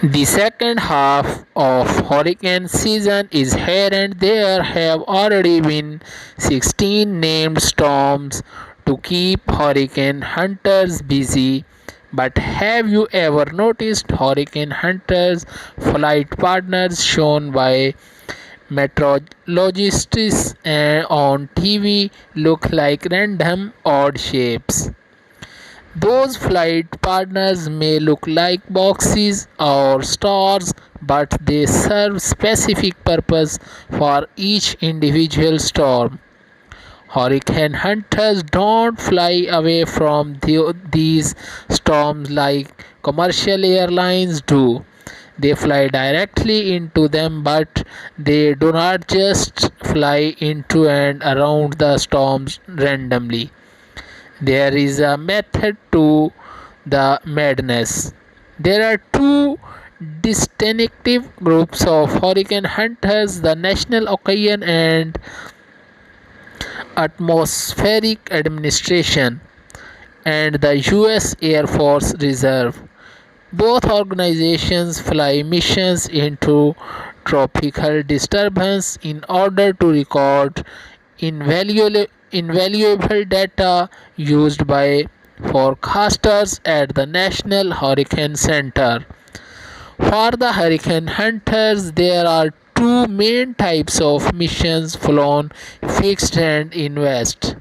The second half of hurricane season is here and there have already been 16 named storms to keep hurricane hunters busy. But have you ever noticed hurricane hunters flight partners shown by meteorologists on TV look like random odd shapes? Those flight partners may look like boxes or stars, but they serve specific purpose for each individual storm. Hurricane hunters don't fly away from these storms like commercial airlines do. They fly directly into them, but they do not just fly into and around the storms randomly. There is a method to the madness. There are two distinctive groups of hurricane hunters: the National Ocean and Atmospheric Administration and the US Air Force Reserve. Both organizations fly missions into tropical disturbance in order to record invaluable data used by forecasters at the National Hurricane Center. For the hurricane hunters, there are two main types of missions flown: fixed and invest.